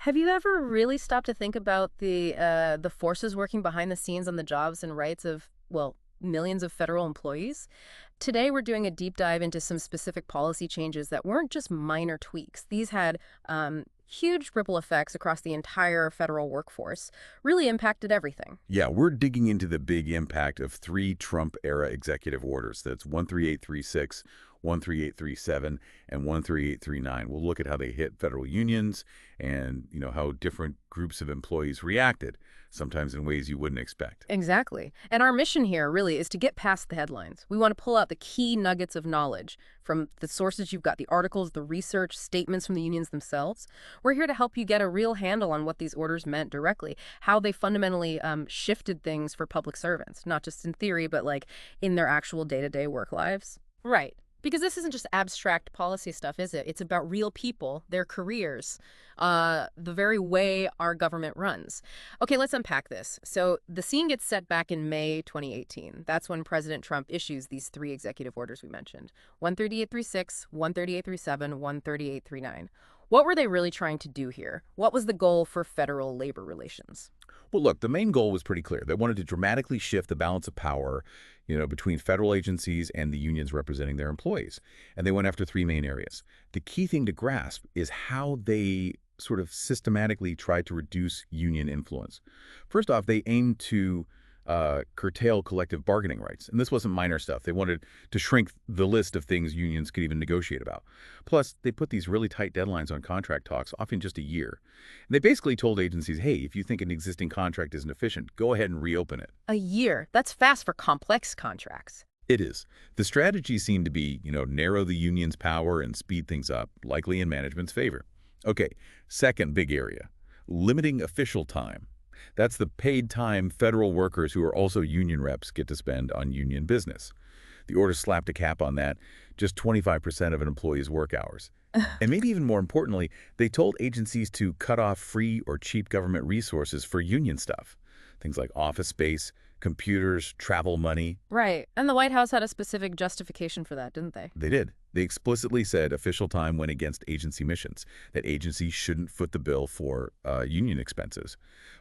Have you ever really stopped to think about the forces working behind the scenes on the jobs and rights of, well, millions of federal employees? Today, we're doing a deep dive into some specific policy changes that weren't just minor tweaks. These had huge ripple effects across the entire federal workforce, really impacted everything. Yeah, we're digging into the big impact of three Trump-era executive orders. That's 13836, 13837, and 13839. We'll look at how they hit federal unions and, how different groups of employees reacted, sometimes in ways you wouldn't expect. Exactly. And our mission here really is to get past the headlines. We want to pull out the key nuggets of knowledge from the sources you've got, the articles, the research, statements from the unions themselves. We're here to help you get a real handle on what these orders meant directly, how they fundamentally shifted things for public servants, not just in theory, but like in their actual day-to-day work lives. Right. Because this isn't just abstract policy stuff, is it? It's about real people, their careers, the very way our government runs. Okay, let's unpack this. So the scene gets set back in May 2018. That's when President Trump issues these three executive orders we mentioned, 13836, 13837, 13839. What were they really trying to do here? What was the goal for federal labor relations? Well, look, the main goal was pretty clear. They wanted to dramatically shift the balance of power, between federal agencies and the unions representing their employees. And they went after three main areas. The key thing to grasp is how they sort of systematically tried to reduce union influence. First off, they aimed to curtail collective bargaining rights. And this wasn't minor stuff. They wanted to shrink the list of things unions could even negotiate about. Plus, they put these really tight deadlines on contract talks, often just a year. And they basically told agencies, hey, if you think an existing contract isn't efficient, go ahead and reopen it. A year. That's fast for complex contracts. It is. The strategy seemed to be, narrow the union's power and speed things up, likely in management's favor. Okay, second big area, limiting official time. That's the paid time federal workers who are also union reps get to spend on union business. The order slapped a cap on that, just 25% of an employee's work hours. And maybe even more importantly, they told agencies to cut off free or cheap government resources for union stuff. Things like office space, computers, travel money. Right. And the White House had a specific justification for that, didn't they? They did. They explicitly said official time went against agency missions, that agencies shouldn't foot the bill for union expenses.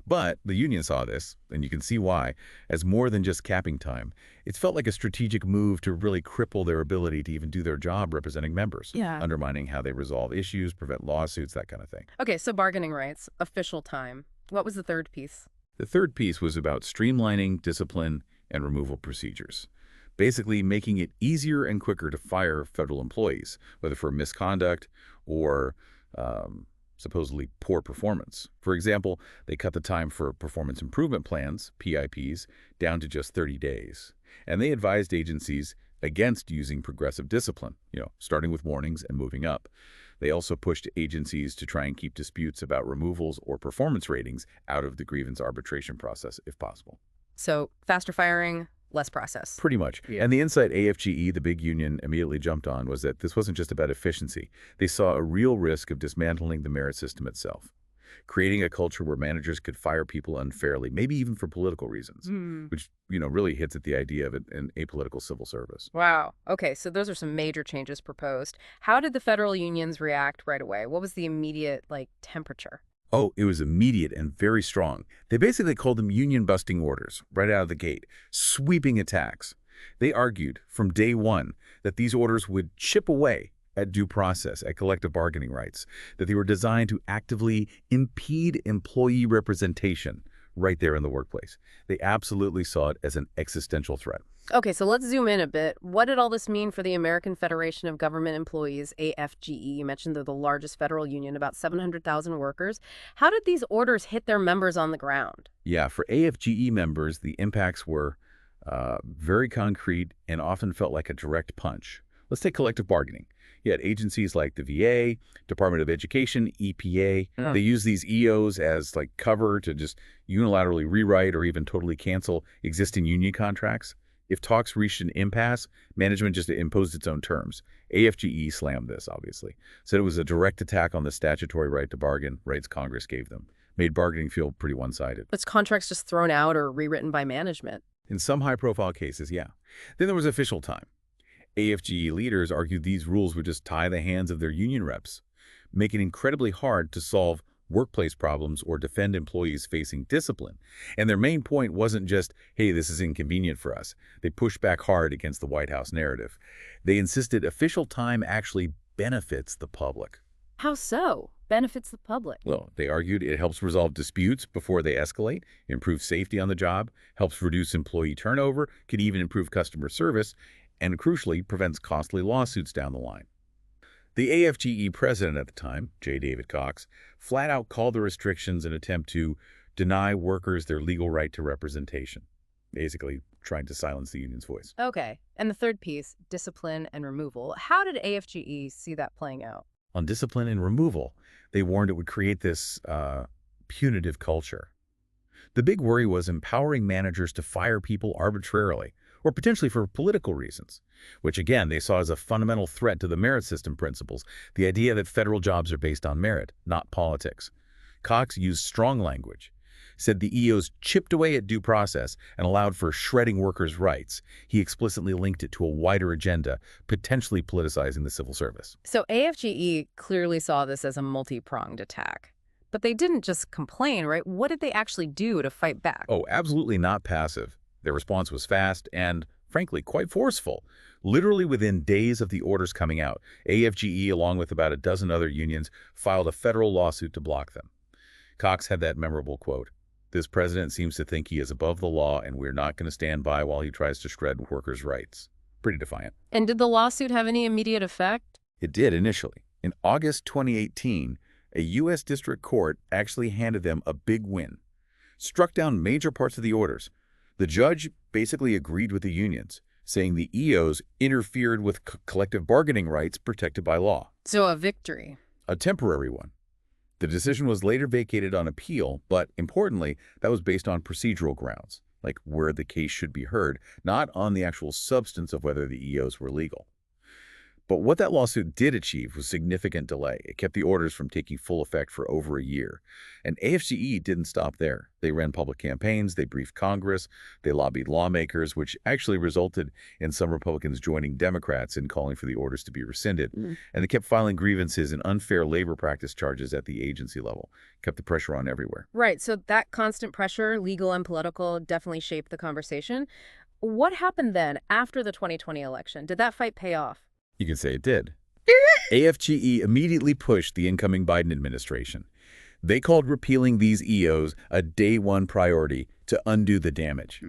But the union saw this, and you can see why, as more than just capping time. It felt like a strategic move to really cripple their ability to even do their job representing members, Yeah. undermining how they resolve issues, prevent lawsuits, that kind of thing. Okay, so bargaining rights, official time. What was the third piece? The third piece was about streamlining discipline and removal procedures, basically making it easier and quicker to fire federal employees, whether for misconduct or supposedly poor performance. For example, they cut the time for performance improvement plans, PIPs, down to just 30 days. And they advised agencies against using progressive discipline, starting with warnings and moving up. They also pushed agencies to try and keep disputes about removals or performance ratings out of the grievance arbitration process, if possible. So faster firing, less process. Pretty much. Yeah. And the insight AFGE, the big union, immediately jumped on was that this wasn't just about efficiency. They saw a real risk of dismantling the merit system itself, creating a culture where managers could fire people unfairly, maybe even for political reasons, which, really hits at the idea of an apolitical civil service. Wow. Okay, so those are some major changes proposed. How did the federal unions react right away? What was the immediate, temperature? Oh, it was immediate and very strong. They basically called them union-busting orders right out of the gate, sweeping attacks. They argued from day one that these orders would chip away at due process, at collective bargaining rights, that they were designed to actively impede employee representation right there in the workplace. They absolutely saw it as an existential threat. Okay, so let's zoom in a bit. What did all this mean for the American Federation of Government Employees, AFGE? You mentioned they're the largest federal union, about 700,000 workers. How did these orders hit their members on the ground? Yeah, for AFGE members, the impacts were very concrete and often felt like a direct punch. Let's take collective bargaining. You had agencies like the VA, Department of Education, EPA. They use these EOs as cover to just unilaterally rewrite or even totally cancel existing union contracts. If talks reached an impasse, management just imposed its own terms. AFGE slammed this, obviously. Said it was a direct attack on the statutory right to bargain rights Congress gave them. Made bargaining feel pretty one-sided. Was contracts just thrown out or rewritten by management? In some high-profile cases, yeah. Then there was official time. AFGE leaders argued these rules would just tie the hands of their union reps, make it incredibly hard to solve workplace problems or defend employees facing discipline. And their main point wasn't just, hey, this is inconvenient for us. They pushed back hard against the White House narrative. They insisted official time actually benefits the public. How so? Benefits the public. Well, they argued it helps resolve disputes before they escalate, improves safety on the job, helps reduce employee turnover, could even improve customer service, and crucially, prevents costly lawsuits down the line. The AFGE president at the time, J. David Cox, flat out called the restrictions an attempt to deny workers their legal right to representation, basically trying to silence the union's voice. Okay. And the third piece, discipline and removal. How did AFGE see that playing out? On discipline and removal, they warned it would create this punitive culture. The big worry was empowering managers to fire people arbitrarily, or potentially for political reasons, which again they saw as a fundamental threat to the merit system principles, the idea that federal jobs are based on merit, not politics. Cox used strong language, said the EOs chipped away at due process and allowed for shredding workers' rights. He explicitly linked it to a wider agenda, potentially politicizing the civil service. So AFGE clearly saw this as a multi-pronged attack. But they didn't just complain, right? What did they actually do to fight back? Oh, absolutely not passive. Their response was fast and, frankly, quite forceful. Literally within days of the orders coming out, AFGE, along with about a dozen other unions, filed a federal lawsuit to block them. Cox had that memorable quote, "This president seems to think he is above the law, and we're not going to stand by while he tries to shred workers' rights." Pretty defiant. And did the lawsuit have any immediate effect? It did initially. In August 2018, a U.S. district court actually handed them a big win, struck down major parts of the orders. The judge basically agreed with the unions, saying the EOs interfered with collective bargaining rights protected by law. So a victory. A temporary one. The decision was later vacated on appeal, but importantly, that was based on procedural grounds, like where the case should be heard, not on the actual substance of whether the EOs were legal. But what that lawsuit did achieve was significant delay. It kept the orders from taking full effect for over a year. And AFGE didn't stop there. They ran public campaigns, they briefed Congress, they lobbied lawmakers, which actually resulted in some Republicans joining Democrats in calling for the orders to be rescinded. And they kept filing grievances and unfair labor practice charges at the agency level. Kept the pressure on everywhere. Right, so that constant pressure, legal and political, definitely shaped the conversation. What happened then after the 2020 election? Did that fight pay off? You can say it did. AFGE immediately pushed the incoming Biden administration. They called repealing these EOs a day-one priority to undo the damage.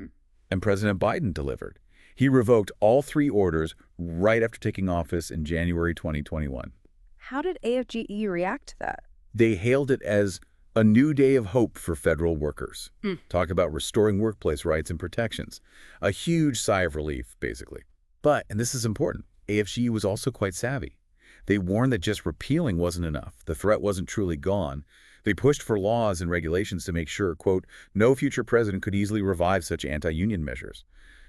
And President Biden delivered. He revoked all three orders right after taking office in January 2021. How did AFGE react to that? They hailed it as a new day of hope for federal workers. Talk about restoring workplace rights and protections. A huge sigh of relief, basically. But, and this is important, AFGE was also quite savvy. They warned that just repealing wasn't enough. The threat wasn't truly gone. They pushed for laws and regulations to make sure, quote, no future president could easily revive such anti-union measures.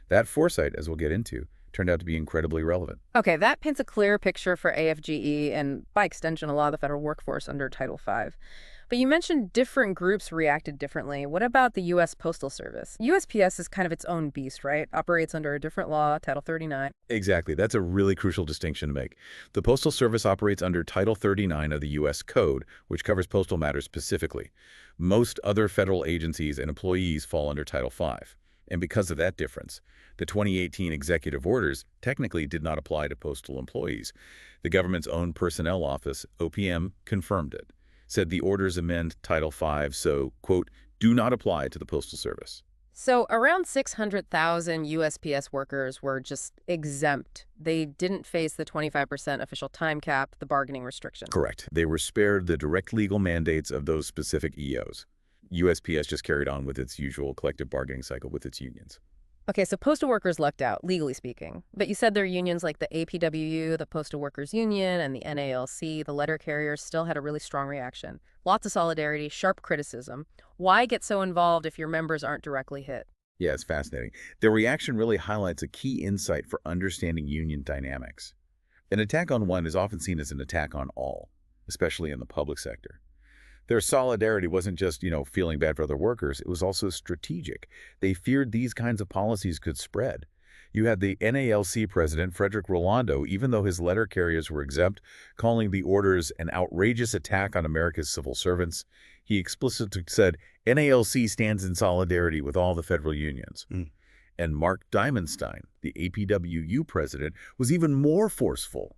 That foresight, as we'll get into, turned out to be incredibly relevant. Okay, that paints a clear picture for AFGE and, by extension, a lot of the federal workforce under Title V. But you mentioned different groups reacted differently. What about the U.S. Postal Service? USPS is kind of its own beast, right? Operates under a different law, Title 39. Exactly. That's a really crucial distinction to make. The Postal Service operates under Title 39 of the U.S. Code, which covers postal matters specifically. Most other federal agencies and employees fall under Title V. And because of that difference, the 2018 executive orders technically did not apply to postal employees. The government's own personnel office, OPM, confirmed it. Said the orders amend Title V, so, quote, do not apply to the Postal Service. So around 600,000 USPS workers were just exempt. They didn't face the 25% official time cap, the bargaining restriction. Correct. They were spared the direct legal mandates of those specific EOs. USPS just carried on with its usual collective bargaining cycle with its unions. Okay, so postal workers lucked out, legally speaking. But you said their unions like the APWU, the Postal Workers Union, and the NALC, the letter carriers, still had a really strong reaction. Lots of solidarity, sharp criticism. Why get so involved if your members aren't directly hit? Yeah, it's fascinating. Their reaction really highlights a key insight for understanding union dynamics. An attack on one is often seen as an attack on all, especially in the public sector. Their solidarity wasn't just, feeling bad for other workers. It was also strategic. They feared these kinds of policies could spread. You had the NALC president, Frederick Rolando, even though his letter carriers were exempt, calling the orders an outrageous attack on America's civil servants. He explicitly said, NALC stands in solidarity with all the federal unions. And Mark Diamondstein, the APWU president, was even more forceful.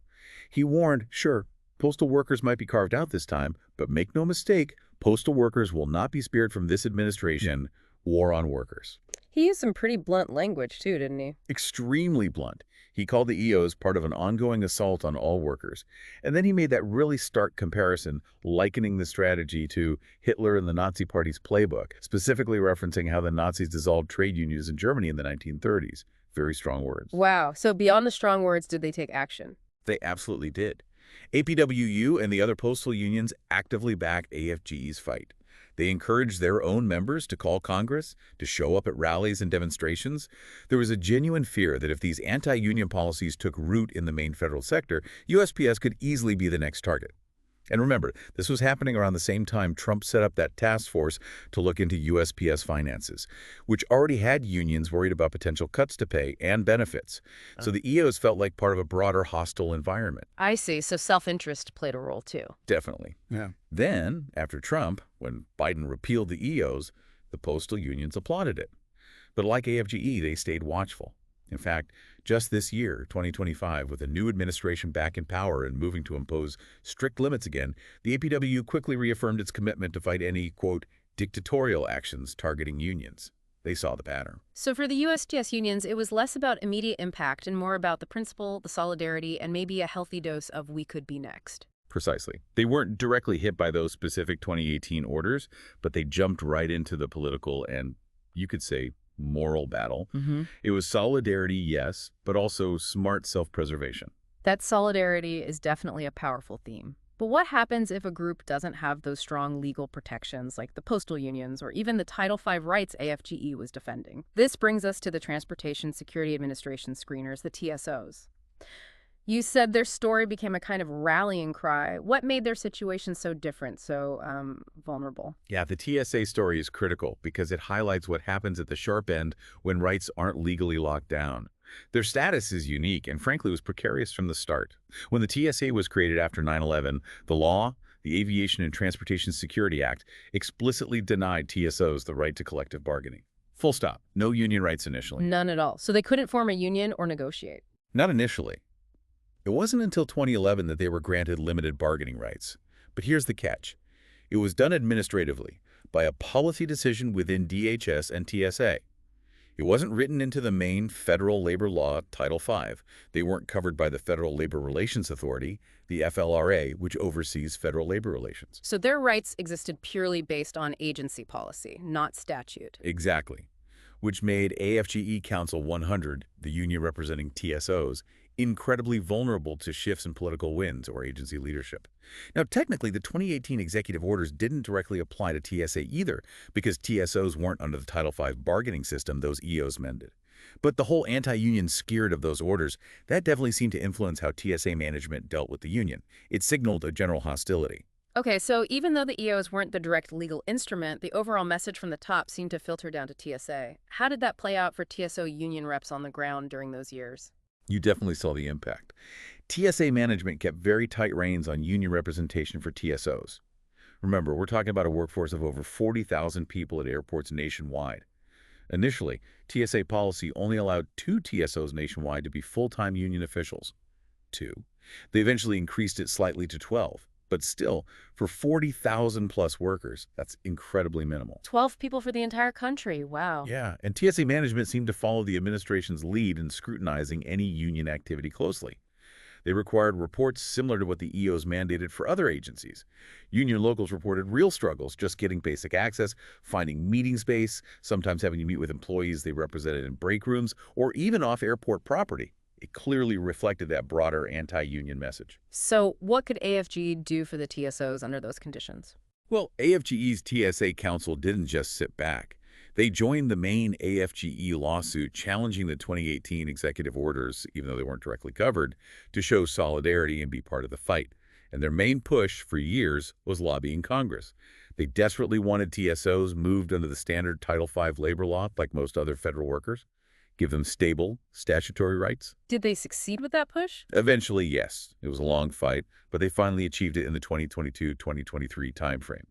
He warned, sure, postal workers might be carved out this time, but make no mistake, postal workers will not be spared from this administration. War on workers. He used some pretty blunt language, too, didn't he? Extremely blunt. He called the EOs part of an ongoing assault on all workers. And then he made that really stark comparison, likening the strategy to Hitler and the Nazi Party's playbook, specifically referencing how the Nazis dissolved trade unions in Germany in the 1930s. Very strong words. Wow. So beyond the strong words, did they take action? They absolutely did. APWU and the other postal unions actively backed AFGE's fight. They encouraged their own members to call Congress, to show up at rallies and demonstrations. There was a genuine fear that if these anti-union policies took root in the main federal sector, USPS could easily be the next target. And remember, this was happening around the same time Trump set up that task force to look into USPS finances, which already had unions worried about potential cuts to pay and benefits. So the EOs felt like part of a broader hostile environment. I see. So self-interest played a role, too. Definitely. Yeah. Then, after Trump, when Biden repealed the EOs, the postal unions applauded it. But like AFGE, they stayed watchful. In fact, just this year, 2025, with a new administration back in power and moving to impose strict limits again, the APWU quickly reaffirmed its commitment to fight any, quote, dictatorial actions targeting unions. They saw the pattern. So for the USPS unions, it was less about immediate impact and more about the principle, the solidarity, and maybe a healthy dose of we could be next. Precisely. They weren't directly hit by those specific 2018 orders, but they jumped right into the political and, you could say, moral battle. It was solidarity, yes, but also smart self-preservation. That solidarity is definitely a powerful theme. But what happens if a group doesn't have those strong legal protections like the postal unions or even the Title V rights AFGE was defending? This brings us to the Transportation Security Administration screeners, the TSOs. You said their story became a kind of rallying cry. What made their situation so different, so vulnerable? Yeah, the TSA story is critical because it highlights what happens at the sharp end when rights aren't legally locked down. Their status is unique and frankly was precarious from the start. When the TSA was created after 9/11, the law, the Aviation and Transportation Security Act, explicitly denied TSOs the right to collective bargaining. Full stop. No union rights initially. None at all. So they couldn't form a union or negotiate. Not initially. It wasn't until 2011 that they were granted limited bargaining rights. But here's the catch. It was done administratively by a policy decision within DHS and TSA. It wasn't written into the main federal labor law, Title V. They weren't covered by the Federal Labor Relations Authority, the FLRA, which oversees federal labor relations. So their rights existed purely based on agency policy, not statute. Exactly. Which made AFGE Council 100, the union representing TSOs, incredibly vulnerable to shifts in political winds or agency leadership. Now, technically, the 2018 executive orders didn't directly apply to TSA either because TSOs weren't under the Title V bargaining system those EOs mended. But the whole anti-union spirit of those orders, that definitely seemed to influence how TSA management dealt with the union. It signaled a general hostility. Okay, so even though the EOs weren't the direct legal instrument, the overall message from the top seemed to filter down to TSA. How did that play out for TSO union reps on the ground during those years? You definitely saw the impact. TSA management kept very tight reins on union representation for TSOs. Remember, we're talking about a workforce of over 40,000 people at airports nationwide. Initially, TSA policy only allowed 2 TSOs nationwide to be full-time union officials. 2. They eventually increased it slightly to 12. But still, for 40,000 plus workers, that's incredibly minimal. 12 people for the entire country. Wow. Yeah, and TSA management seemed to follow the administration's lead in scrutinizing any union activity closely. They required reports similar to what the EOs mandated for other agencies. Union locals reported real struggles just getting basic access, finding meeting space, sometimes having to meet with employees they represented in break rooms, or even off airport property. It clearly reflected that broader anti-union message. So what could AFG do for the TSOs under those conditions? Well, AFGE's TSA Council didn't just sit back. They joined the main AFGE lawsuit challenging the 2018 executive orders, even though they weren't directly covered, to show solidarity and be part of the fight. And their main push for years was lobbying Congress. They desperately wanted TSOs moved under the standard Title V labor law like most other federal workers. give them stable statutory rights. Did they succeed with that push? Eventually, yes. It was a long fight, but they finally achieved it in the 2022-2023 timeframe.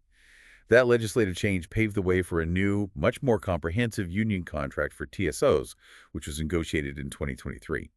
That legislative change paved the way for a new, much more comprehensive union contract for TSOs, which was negotiated in 2023.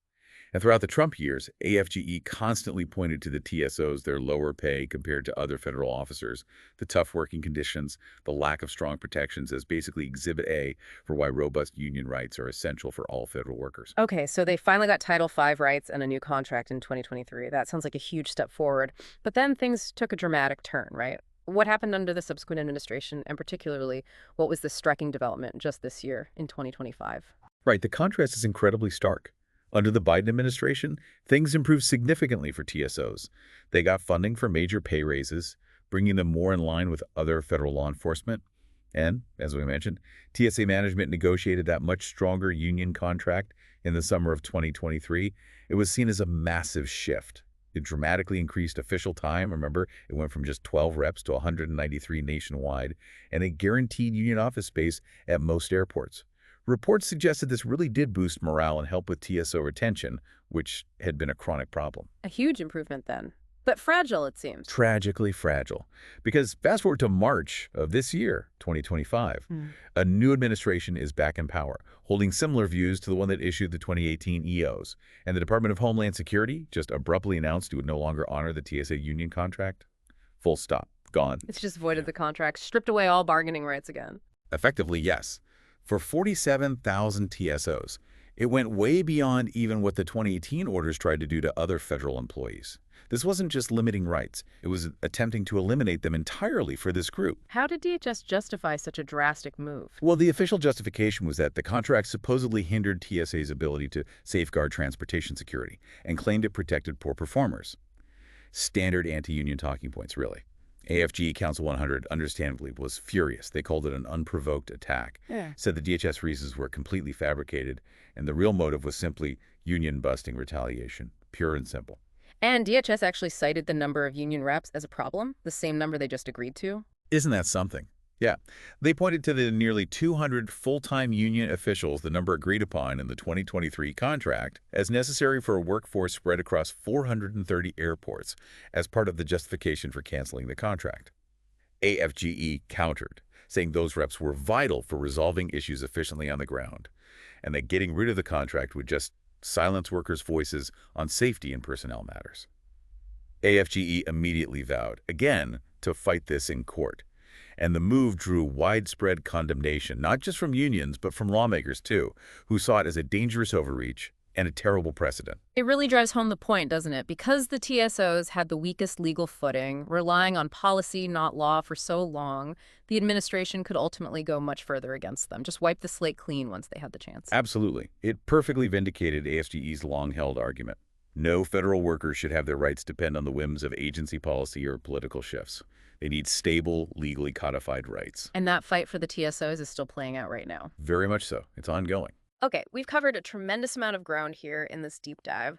And throughout the Trump years, AFGE constantly pointed to the TSOs, their lower pay compared to other federal officers, the tough working conditions, the lack of strong protections as basically Exhibit A for why robust union rights are essential for all federal workers. Okay, so they finally got Title V rights and a new contract in 2023. That sounds like a huge step forward. But then things took a dramatic turn, right? What happened under the subsequent administration, and particularly, what was the striking development just this year in 2025? Right, the contrast is incredibly stark. Under the Biden administration, things improved significantly for TSOs. They got funding for major pay raises, bringing them more in line with other federal law enforcement. And, as we mentioned, TSA management negotiated that much stronger union contract in the summer of 2023. It was seen as a massive shift. It dramatically increased official time. Remember, it went from just 12 reps to 193 nationwide, and it guaranteed union office space at most airports. Reports suggested this really did boost morale and help with TSO retention, which had been a chronic problem. A huge improvement then. But fragile, it seems. Tragically fragile. Because fast forward to March of this year, 2025, a new administration is back in power, holding similar views to the one that issued the 2018 EOs. And the Department of Homeland Security just abruptly announced it would no longer honor the TSA union contract. Full stop. Gone. It's just voided the contract, stripped away all bargaining rights again. Effectively, yes. For 47,000 TSOs, it went way beyond even what the 2018 orders tried to do to other federal employees. This wasn't just limiting rights. It was attempting to eliminate them entirely for this group. How did DHS justify such a drastic move? Well, the official justification was that the contract supposedly hindered TSA's ability to safeguard transportation security and claimed it protected poor performers. Standard anti-union talking points, really. AFGE Council 100, understandably, was furious. They called it an unprovoked attack, said the DHS reasons were completely fabricated, and the real motive was simply union-busting retaliation, pure and simple. And DHS actually cited the number of union reps as a problem, the same number they just agreed to. Isn't that something? Yeah. They pointed to the nearly 200 full-time union officials, the number agreed upon in the 2023 contract, as necessary for a workforce spread across 430 airports as part of the justification for canceling the contract. AFGE countered, saying those reps were vital for resolving issues efficiently on the ground, and that getting rid of the contract would just silence workers' voices on safety and personnel matters. AFGE immediately vowed, again, to fight this in court. And the move drew widespread condemnation, not just from unions, but from lawmakers, too, who saw it as a dangerous overreach and a terrible precedent. It really drives home the point, doesn't it? Because the TSOs had the weakest legal footing, relying on policy, not law, for so long, the administration could ultimately go much further against them, just wipe the slate clean once they had the chance. Absolutely. It perfectly vindicated AFGE's long-held argument. No federal workers should have their rights depend on the whims of agency policy or political shifts. They need stable, legally codified rights. And that fight for the TSOs is still playing out right now. Very much so. It's ongoing. Okay, we've covered a tremendous amount of ground here in this deep dive.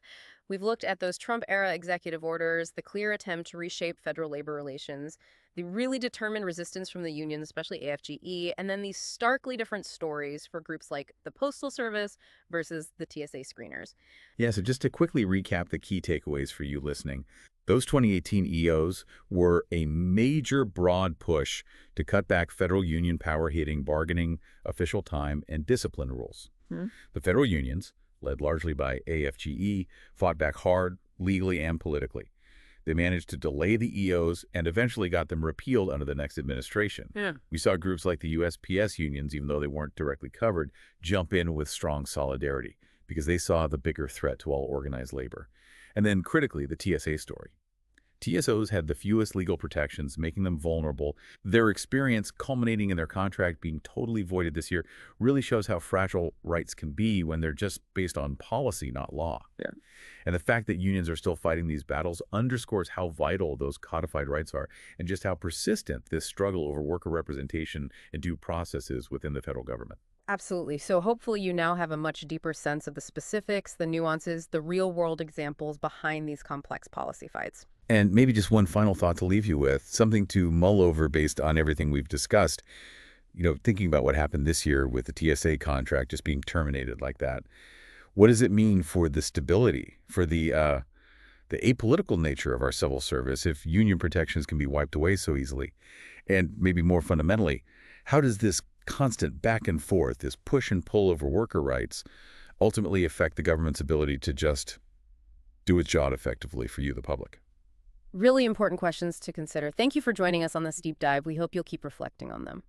We've looked at those Trump-era executive orders, the clear attempt to reshape federal labor relations, the really determined resistance from the unions, especially AFGE, and then these starkly different stories for groups like the Postal Service versus the TSA screeners. Yeah, so just to quickly recap the key takeaways for you listening, those 2018 EOs were a major broad push to cut back federal union power-hitting bargaining, official time, and discipline rules. The federal unions, led largely by AFGE, fought back hard, legally and politically. They managed to delay the EOs and eventually got them repealed under the next administration. We saw groups like the USPS unions, even though they weren't directly covered, jump in with strong solidarity because they saw the bigger threat to all organized labor. And then critically, the TSA story. TSOs had the fewest legal protections, making them vulnerable. Their experience, culminating in their contract being totally voided this year, really shows how fragile rights can be when they're just based on policy, not law. And the fact that unions are still fighting these battles underscores how vital those codified rights are and just how persistent this struggle over worker representation and due process is within the federal government. Absolutely. So hopefully you now have a much deeper sense of the specifics, the nuances, the real-world examples behind these complex policy fights. And maybe just one final thought to leave you with, something to mull over based on everything we've discussed. Thinking about what happened this year with the TSA contract just being terminated like that, what does it mean for the stability, for the apolitical nature of our civil service if union protections can be wiped away so easily? And maybe more fundamentally, how does this constant back and forth, this push and pull over worker rights, ultimately affect the government's ability to just do its job effectively for you, the public? Really important questions to consider. Thank you for joining us on this deep dive. We hope you'll keep reflecting on them.